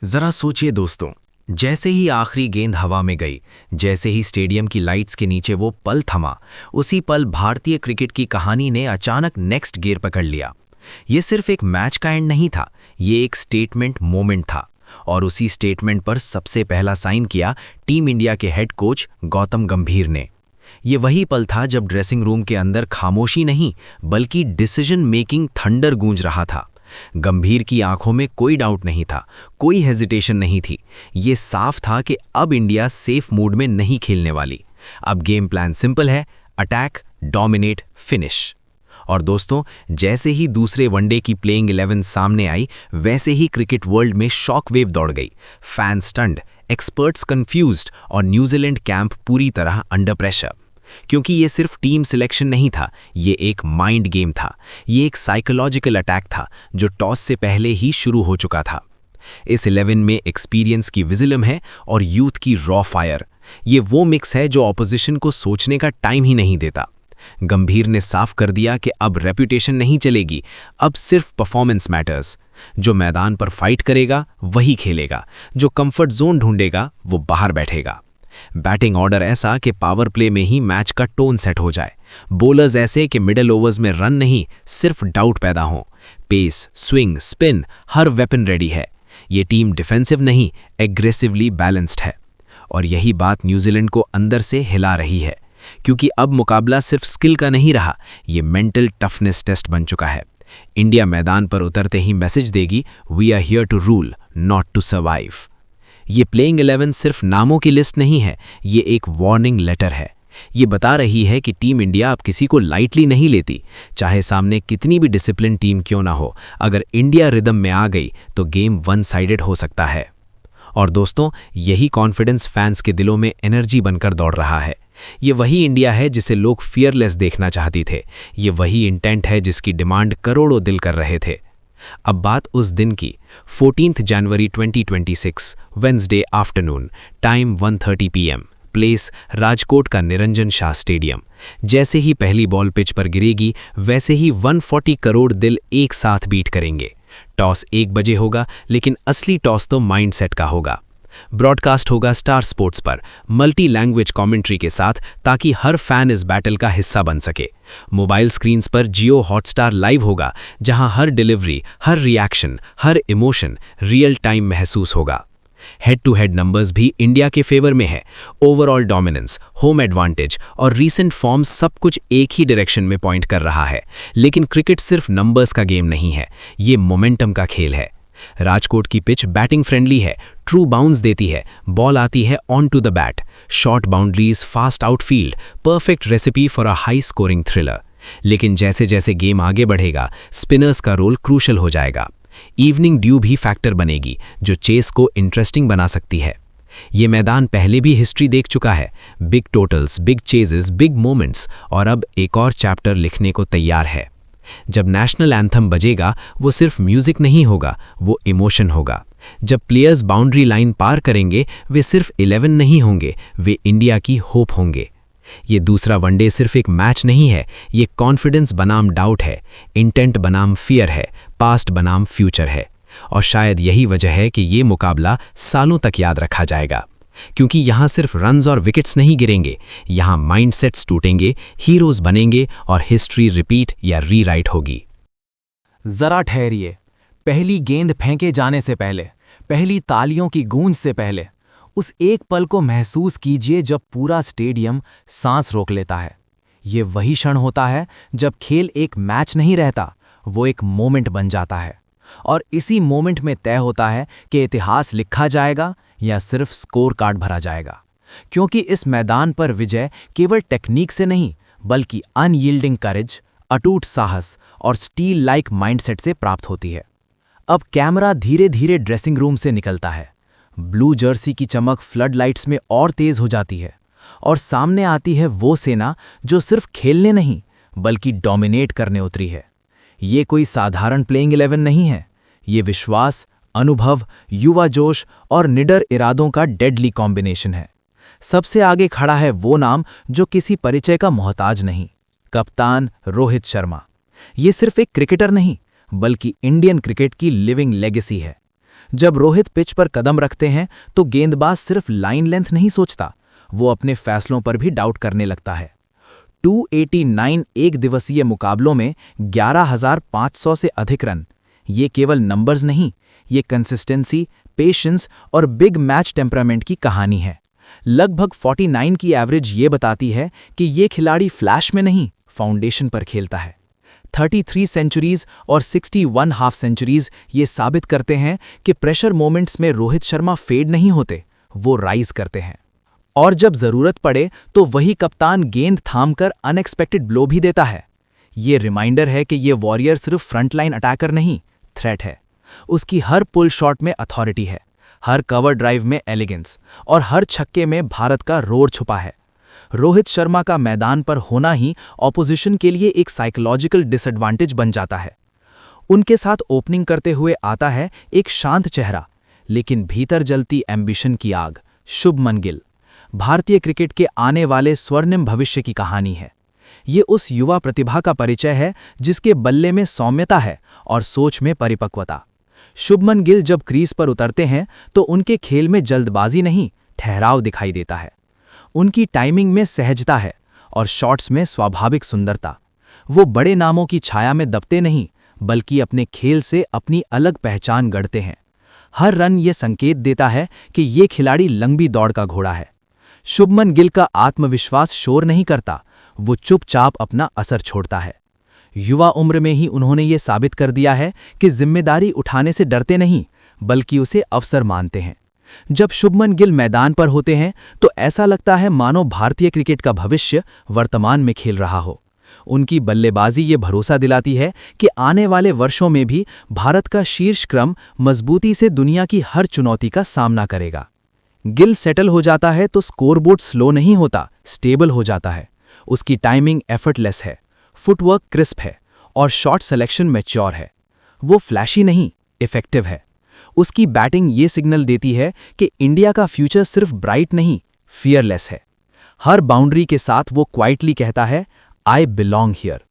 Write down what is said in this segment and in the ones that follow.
जरा सोचिए दोस्तों, जैसे ही आखिरी गेंद हवा में गई, जैसे ही स्टेडियम की लाइट्स के नीचे वो पल थमा, उसी पल भारतीय क्रिकेट की कहानी ने अचानक नेक्स्ट गियर पकड़ लिया। ये सिर्फ एक मैच का एंड नहीं था, ये एक स्टेटमेंट मोमेंट था। और उसी स्टेटमेंट पर सबसे पहला साइन किया टीम इंडिया के हेड कोच गौतम गंभीर ने। ये वही पल था जब ड्रेसिंग रूम के अंदर खामोशी नहीं, बल्कि डिसीजन मेकिंग थंडर गूंज रहा था। गंभीर की आंखों में कोई डाउट नहीं था, कोई हेजिटेशन नहीं थी। ये साफ था कि अब इंडिया सेफ मूड में नहीं खेलने वाली। अब गेम प्लान सिंपल है, अटैक, डोमिनेट, फिनिश। और दोस्तों, जैसे ही दूसरे वनडे की प्लेइंग 11 सामने आई, वैसे ही क्रिकेट वर्ल्ड में शॉक वेव दौड़ गई। फैन स्टन्ड, एक्सपर्ट्स कंफ्यूज्ड और न्यूजीलैंड कैंप पूरी तरह अंडर प्रेशर। क्योंकि ये सिर्फ टीम सिलेक्शन नहीं था, ये एक माइंड गेम था, ये एक साइकोलॉजिकल अटैक था जो टॉस से पहले ही शुरू हो चुका था। इस 11 में एक्सपीरियंस की विजिलम है और यूथ की रॉ फायर। ये वो मिक्स है जो ऑपोजिशन को सोचने का टाइम ही नहीं देता। गंभीर ने साफ कर दिया कि अब रेपुटेशन नहीं चलेगी, अब सिर्फ परफॉर्मेंस मैटर्स। जो मैदान पर फाइट करेगा वही खेलेगा, जो कंफर्ट जोन ढूंढेगा वो बाहर बैठेगा। बैटिंग ऑर्डर ऐसा कि पावर प्ले में ही मैच का टोन सेट हो जाए। बॉलर्स ऐसे कि मिडल ओवर्स में रन नहीं, सिर्फ डाउट पैदा हो। पेस, स्विंग, स्पिन, हर वेपन रेडी है। ये टीम डिफेंसिव नहीं, एग्रेसिवली बैलेंस्ड है। और यही बात न्यूजीलैंड को अंदर से हिला रही है, क्योंकि अब मुकाबला सिर्फ स्किल का नहीं रहा, ये मेंटल टफनेस टेस्ट बन चुका है। इंडिया मैदान पर उतरते ही मैसेज देगी, we are here to rule, not to survive. ये प्लेइंग 11 सिर्फ नामों की लिस्ट नहीं है, ये एक वार्निंग लेटर है। ये बता रही है कि टीम इंडिया अब किसी को लाइटली नहीं लेती, चाहे सामने कितनी भी डिसिप्लिन टीम क्यों ना हो। अगर इंडिया रिदम में आ गई तो गेम वन साइडेड हो सकता है। और दोस्तों, यही कॉन्फिडेंस फैंस के दिलों में एनर्जी बनकर दौड़ रहा है। ये वही इंडिया है जिसे लोग फियरलेस देखना चाहते थे। ये वही इंटेंट है जिसकी डिमांड करोड़ों दिल कर रहे थे। अब बात उस दिन की, 14 जनवरी 2026, Wednesday afternoon, time 1:30 PM, place Rajkot का निरंजन शाह स्टेडियम। जैसे ही पहली बॉल पिच पर गिरेगी, वैसे ही 140 करोड़ दिल एक साथ बीट करेंगे। टॉस 1 बजे होगा, लेकिन असली टॉस तो माइंडसेट का होगा। ब्रॉडकास्ट होगा स्टार स्पोर्ट्स पर, मल्टी लैंग्वेज कमेंट्री के साथ, ताकि हर फैन इस बैटल का हिस्सा बन सके। मोबाइल स्क्रीन्स पर जियो हॉटस्टार लाइव होगा, जहां हर डिलीवरी, हर रिएक्शन, हर इमोशन रियल टाइम महसूस होगा। हेड टू हेड नंबर्स भी इंडिया के फेवर में है। ओवरऑल डोमिनेंस, होम एडवांटेज और रीसेंट फॉर्म सब कुछ एक ही डायरेक्शन में पॉइंट कर रहा है। लेकिन क्रिकेट सिर्फ नंबर्स का गेम नहीं है, ये मोमेंटम का खेल है। राजकोट की पिच बैटिंग फ्रेंडली है, ट्रू बाउंस देती है, बॉल आती है on to the bat, short boundaries, fast outfield, perfect recipe for a high scoring thriller. लेकिन जैसे जैसे गेम आगे बढ़ेगा, स्पिनर्स का रोल क्रूशल हो जाएगा। इवनिंग ड्यू भी फैक्टर बनेगी, जो चेस को इंटरेस्टिंग बना सकती है। ये मैदान पहले भी हिस्ट्री देख चुका है, big totals, big ceases, big moments, और अब एक और चैप्टर लिखने को तैयार है। जब नेशनल एंथम बजेगा, वो सिर्फ म्यूजिक नहीं होगा, वो इमोशन होगा। जब प्लेयर्स बाउंड्री लाइन पार करेंगे, वे सिर्फ 11 नहीं होंगे, वे इंडिया की होप होंगे। ये दूसरा वनडे सिर्फ एक मैच नहीं है, ये कॉन्फिडेंस बनाम डाउट है, इंटेंट बनाम फियर है, पास्ट बनाम फ्यूचर है। और शायद यही वजह है कि ये मुकाबला सालों तक याद रखा जाएगा, क्योंकि यहाँ सिर्फ रन्स और विकेट्स नहीं गिरेंगे, यहाँ माइंडसेट्स टूटेंगे, हीरोज बनेंगे और हिस्ट्री रिपीट या रीराइट होगी। जरा ठहरिए, पहली गेंद फेंके जाने से पहले, पहली तालियों की गूंज से पहले, उस एक पल को महसूस कीजिए जब पूरा स्टेडियम सांस रोक लेता है। ये वही क्षण होता है जब खेल एक मैच नहीं रहता, वो एक मोमेंट बन जाता है। और इसी मोमेंट में तय होता है कि इतिहास लिखा जाएगा या सिर्फ स्कोर कार्ड भरा जाएगा। क्योंकि इस मैदान पर विजय केवल टेक्निक से नहीं, बल्कि अनयील्डिंग करेज, अटूट साहस और स्टील लाइक माइंडसेट से प्राप्त होती है। अब कैमरा धीरे धीरे ड्रेसिंग रूम से निकलता है। ब्लू जर्सी की चमक फ्लड लाइट्स में और तेज हो जाती है, और सामने आती है वो सेना जो सिर्फ खेलने नहीं, बल्कि डोमिनेट करने उतरी है। ये कोई साधारण प्लेइंग 11 नहीं है, ये विश्वास, अनुभव, युवा जोश और निडर इरादों का डेडली कॉम्बिनेशन है। सबसे आगे खड़ा है वो नाम जो किसी परिचय का मोहताज नहीं, कप्तान रोहित शर्मा। ये सिर्फ एक क्रिकेटर नहीं, बल्कि इंडियन क्रिकेट की लिविंग लेगेसी है। जब रोहित पिच पर कदम रखते हैं तो गेंदबाज सिर्फ लाइन लेंथ नहीं सोचता, वो अपने फैसलों पर भी डाउट करने लगता है। 289 एक दिवसीय मुकाबलों में 11,500 से अधिक रन, ये केवल नंबर्स नहीं, ये कंसिस्टेंसी, पेशेंस और बिग मैच टेम्परामेंट की कहानी है। लगभग 49 की एवरेज ये बताती है कि ये खिलाड़ी फ्लैश में नहीं, फाउंडेशन पर खेलता है। 33 सेंचुरीज और 61 हाफ सेंचुरीज ये साबित करते हैं कि प्रेशर मोमेंट्स में रोहित शर्मा फेड नहीं होते, वो राइज करते हैं। और जब जरूरत पड़े तो वही कप्तान गेंद थामकर अनएक्सपेक्टेड ब्लो भी देता है। ये रिमाइंडर है कि ये वॉरियर सिर्फ फ्रंटलाइन अटैकर नहीं, थ्रेट है। उसकी हर पुल शॉट में अथॉरिटी है, हर कवर ड्राइव में एलिगेंस और हर छक्के में भारत का रोर छुपा है। रोहित शर्मा का मैदान पर होना ही ऑपोजिशन के लिए एक साइकोलॉजिकल डिसएडवांटेज बन जाता है। उनके साथ ओपनिंग करते हुए आता है एक शांत चेहरा, लेकिन भीतर जलती एम्बिशन की आग, शुभमन गिल। भारतीय क्रिकेट के आने वाले स्वर्णिम भविष्य की कहानी है। ये उस युवा प्रतिभा का परिचय है जिसके बल्ले में सौम्यता है और सोच में परिपक्वता। शुभमन गिल जब क्रीज पर उतरते हैं तो उनके खेल में जल्दबाजी नहीं, ठहराव दिखाई देता है। उनकी टाइमिंग में सहजता है और शॉट्स में स्वाभाविक सुंदरता। वो बड़े नामों की छाया में दबते नहीं, बल्कि अपने खेल से अपनी अलग पहचान गढ़ते हैं। हर रन ये संकेत देता है कि ये खिलाड़ी लंबी दौड़ का घोड़ा है। शुभमन गिल का आत्मविश्वास शोर नहीं करता, वो चुपचाप अपना असर छोड़ता है। युवा उम्र में ही उन्होंने ये साबित कर दिया है कि जिम्मेदारी उठाने से डरते नहीं, बल्कि उसे अवसर मानते हैं। जब शुभमन गिल मैदान पर होते हैं तो ऐसा लगता है मानो भारतीय क्रिकेट का भविष्य वर्तमान में खेल रहा हो। उनकी बल्लेबाजी ये भरोसा दिलाती है कि आने वाले वर्षों में भी भारत का शीर्ष क्रम मजबूती से दुनिया की हर चुनौती का सामना करेगा। गिल सेटल हो जाता है तो स्कोरबोर्ड स्लो नहीं होता, स्टेबल हो जाता है। उसकी टाइमिंग एफर्टलेस है, फुटवर्क क्रिस्प है और शॉट सिलेक्शन मैच्योर है। वो फ्लैशी नहीं, इफेक्टिव है। उसकी बैटिंग ये सिग्नल देती है कि इंडिया का फ्यूचर सिर्फ ब्राइट नहीं, फियरलेस है। हर बाउंड्री के साथ वो क्वाइटली कहता है, आई बिलोंग हियर।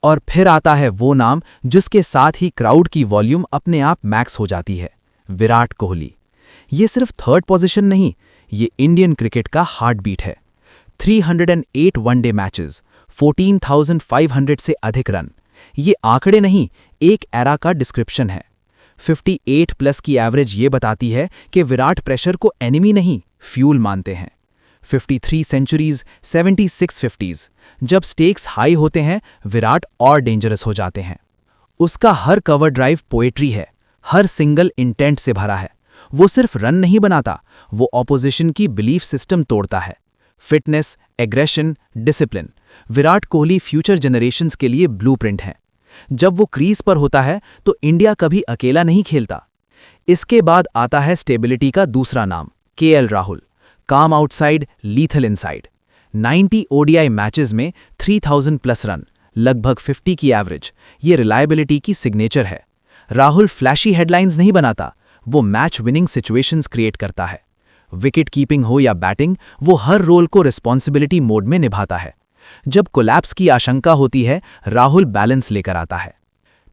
और फिर आता है वो नाम जिसके साथ ही क्राउड की वॉल्यूम अपने आप मैक्स हो जाती है, विराट कोहली। ये सिर्फ थर्ड पोजीशन नहीं, ये इंडियन क्रिकेट का हार्ट बीट है। 308 वनडे मैचेस, 14,500 से अधिक रन, ये आंकड़े नहीं, एक एरा का डिस्क्रिप्शन है। 58+ की एवरेज ये बताती है कि विराट प्रेशर को एनिमी नहीं, फ्यूल मानते हैं। 53 सेंचुरीज, 76 50s, जब स्टेक्स हाई होते हैं विराट और डेंजरस हो जाते हैं। उसका हर कवर ड्राइव पोएट्री है, हर सिंगल इंटेंट से भरा है। वो सिर्फ रन नहीं बनाता, वो ऑपोजिशन की बिलीफ सिस्टम तोड़ता है। Fitness, aggression, discipline, Virat Kohli future generations के लिए ब्लूप्रिंट है। जब वो क्रीज पर होता है तो इंडिया कभी अकेला नहीं खेलता। इसके बाद आता है स्टेबिलिटी का दूसरा नाम, केएल राहुल। काम outside, lethal inside. 90 ODI matches में 3000+ रन, लगभग 50 की एवरेज, ये रिलायबिलिटी की सिग्नेचर है। राहुल फ्लैशी हेडलाइंस नहीं बनाता, वो मैच विनिंग सिचुएशंस क्रिएट करता है। विकेट कीपिंग हो या बैटिंग, वो हर रोल को रिस्पॉन्सिबिलिटी मोड में निभाता है। जब कोलैप्स की आशंका होती है, राहुल बैलेंस लेकर आता है।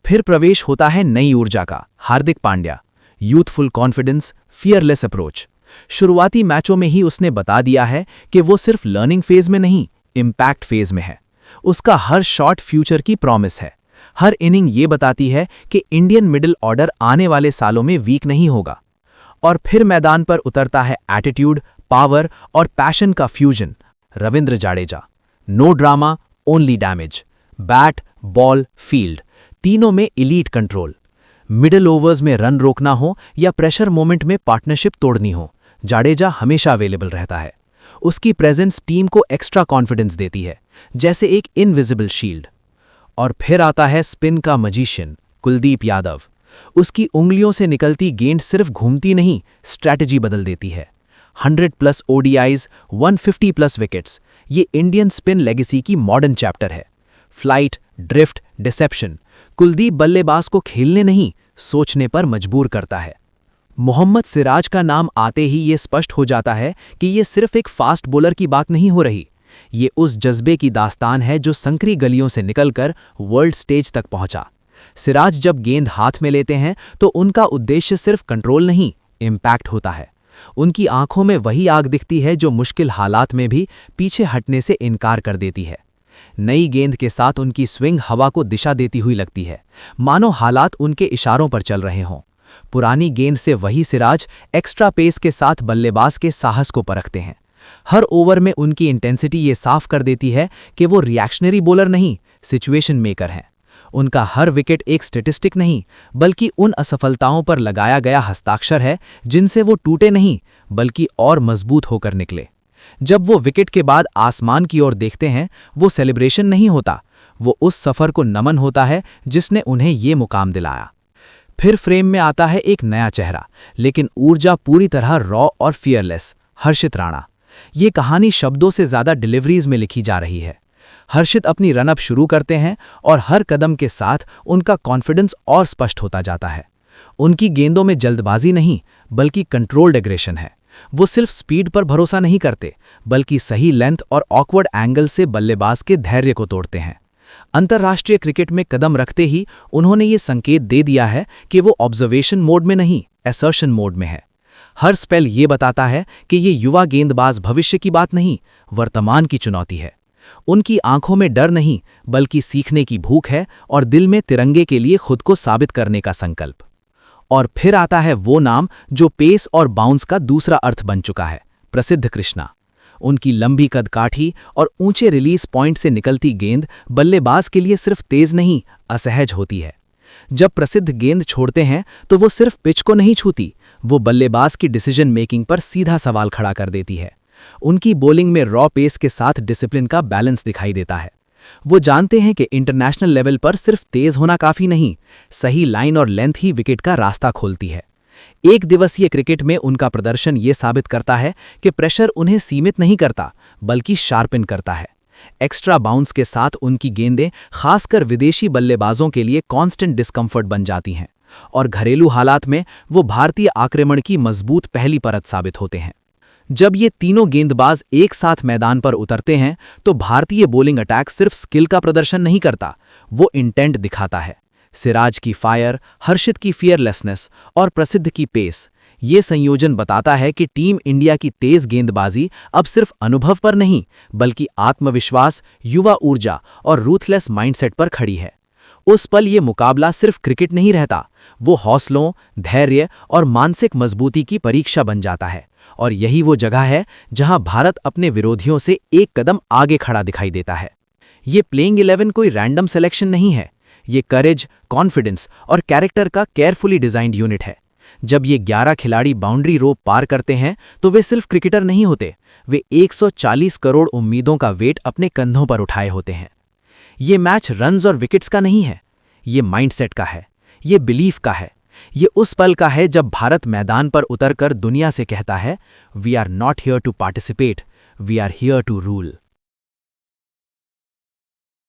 फिर प्रवेश होता है नई ऊर्जा का, Hardik Pandya. Youthful confidence, fearless approach. शुरुआती मैचों में ही उसने बता दिया है कि वो सिर्फ लर्निंग फेज में नहीं, इंपैक्ट फेज में है। उसका हर शॉट फ्यूचर की प्रॉमिस है। हर इनिंग ये बताती है कि इंडियन मिडिल ऑर्डर आने वाले सालों में वीक नहीं होगा। और फिर मैदान पर उतरता है एटीट्यूड, पावर और पैशन का fusion, Ravindra Jadeja. No drama, only damage. Bat, ball, field, तीनों में इलीट कंट्रोल। मिडिल ओवर्स में रन रोकना हो या प्रेशर मोमेंट में पार्टनरशिप तोड़नी हो, जाडेजा हमेशा अवेलेबल रहता है। उसकी प्रेजेंस टीम को एक्स्ट्रा कॉन्फिडेंस देती है, जैसे एक इनविजिबल शील्ड। और फिर आता है स्पिन का मजीशियन, कुलदीप यादव। उसकी उंगलियों से निकलती गेंद सिर्फ घूमती नहीं, स्ट्रैटेजी बदल देती है। 100+ ओडीआईज, 150+ विकेट्स, ये इंडियन स्पिन लेगेसी की मॉडर्न चैप्टर है। फ्लाइट, ड्रिफ्ट, डिसेप्शन, कुलदीप बल्लेबाज को खेलने नहीं, सोचने पर मजबूर करता है। मोहम्मद सिराज का नाम आते ही ये स्पष्ट हो जाता है कि ये सिर्फ एक फास्ट बॉलर की बात नहीं हो रही, ये उस जज्बे की दास्तान है जो संकरी गलियों से निकलकर वर्ल्ड स्टेज तक पहुंचा। सिराज जब गेंद हाथ में लेते हैं तो उनका उद्देश्य सिर्फ कंट्रोल नहीं, इम्पैक्ट होता है। उनकी आंखों में वही आग दिखती है जो मुश्किल हालात में भी पीछे हटने से इनकार कर देती है। नई गेंद के साथ उनकी स्विंग हवा को दिशा देती हुई लगती है, मानो हालात उनके इशारों पर चल रहे हों। पुरानी गेंद से वही सिराज एक्स्ट्रा पेस के साथ बल्लेबाज के साहस को परखते हैं। हर ओवर में उनकी इंटेंसिटी ये साफ कर देती है कि वो रिएक्शनरी बॉलर नहीं, सिचुएशन मेकर हैं। उनका हर विकेट एक स्टैटिस्टिक नहीं, बल्कि उन असफलताओं पर लगाया गया हस्ताक्षर है जिनसे वो टूटे नहीं, बल्कि और मजबूत होकर निकले। जब वो विकेट के बाद आसमान की ओर देखते हैं, वो सेलिब्रेशन नहीं होता, वो उस सफर को नमन होता है जिसने उन्हें ये मुकाम दिलाया। फिर फ्रेम में आता है एक नया चेहरा, लेकिन ऊर्जा पूरी तरह रॉ और फियरलेस, हर्षित राणा। ये कहानी शब्दों से ज्यादा डिलीवरीज में लिखी जा रही है। हर्षित अपनी रनअप शुरू करते हैं और हर कदम के साथ उनका कॉन्फिडेंस और स्पष्ट होता जाता है। उनकी गेंदों में जल्दबाजी नहीं, बल्कि कंट्रोल्ड एग्रेशन है। वो सिर्फ स्पीड पर भरोसा नहीं करते, बल्कि सही लेंथ और ऑकवर्ड एंगल से बल्लेबाज के धैर्य को तोड़ते हैं। अंतर्राष्ट्रीय क्रिकेट में कदम रखते ही उन्होंने ये संकेत दे दिया है कि वो ऑब्जर्वेशन मोड में नहीं, असर्शन मोड में है। हर स्पेल ये बताता है कि ये युवा गेंदबाज भविष्य की बात नहीं, वर्तमान की चुनौती है। उनकी आंखों में डर नहीं, बल्कि सीखने की भूख है और दिल में तिरंगे के लिए खुद को साबित करने का संकल्प। और फिर आता है वो नाम जो पेस और बाउंस का दूसरा अर्थ बन चुका है, प्रसिद्ध कृष्णा। उनकी लंबी कदकाठी और ऊंचे रिलीज पॉइंट से निकलती गेंद बल्लेबाज के लिए सिर्फ तेज नहीं, असहज होती है। जब प्रसिद्ध गेंद छोड़ते हैं तो वो सिर्फ पिच को नहीं छूती, वो बल्लेबाज की डिसीजन मेकिंग पर सीधा सवाल खड़ा कर देती है। उनकी बॉलिंग में रॉ पेस के साथ डिसिप्लिन का बैलेंस दिखाई देता है। वो जानते हैं कि इंटरनेशनल लेवल पर सिर्फ तेज होना काफी नहीं, सही लाइन और लेंथ ही विकेट का रास्ता खोलती है। एक दिवसीय क्रिकेट में उनका प्रदर्शन ये साबित करता है कि प्रेशर उन्हें सीमित नहीं करता, बल्कि शार्पन करता है। एक्स्ट्रा बाउंस के साथ उनकी गेंदें खासकर विदेशी बल्लेबाजों के लिए कांस्टेंट डिस्कम्फर्ट बन जाती हैं, और घरेलू हालात में वो भारतीय आक्रमण की मजबूत पहली परत साबित होते हैं। जब ये तीनों गेंदबाज एक साथ मैदान पर उतरते हैं तो भारतीय बॉलिंग अटैक सिर्फ स्किल का प्रदर्शन नहीं करता, वो इंटेंट दिखाता है। सिराज की फायर, हर्षित की फियरलेसनेस और प्रसिद्ध की पेस, ये संयोजन बताता है कि टीम इंडिया की तेज गेंदबाजी अब सिर्फ अनुभव पर नहीं, बल्कि आत्मविश्वास, युवा ऊर्जा और रूथलेस माइंडसेट पर खड़ी है। उस पल ये मुकाबला सिर्फ क्रिकेट नहीं रहता, वो हौसलों, धैर्य और मानसिक मजबूती की परीक्षा बन जाता है। और यही वो जगह है जहां भारत अपने विरोधियों से एक कदम आगे खड़ा दिखाई देता है। ये प्लेइंग 11 कोई रैंडम सिलेक्शन नहीं है, ये करेज, कॉन्फिडेंस और कैरेक्टर का केयरफुली डिजाइंड यूनिट है। जब ये 11 खिलाड़ी बाउंड्री रोप पार करते हैं तो वे सिर्फ क्रिकेटर नहीं होते, वे 140 करोड़ उम्मीदों का वेट अपने कंधों पर उठाए होते हैं। ये मैच रन्स और विकेट्स का नहीं है, ये माइंडसेट का है, ये बिलीफ का है, ये उस पल का है जब भारत मैदान पर उतरकर दुनिया से कहता है, we are not here to participate, we are here to rule.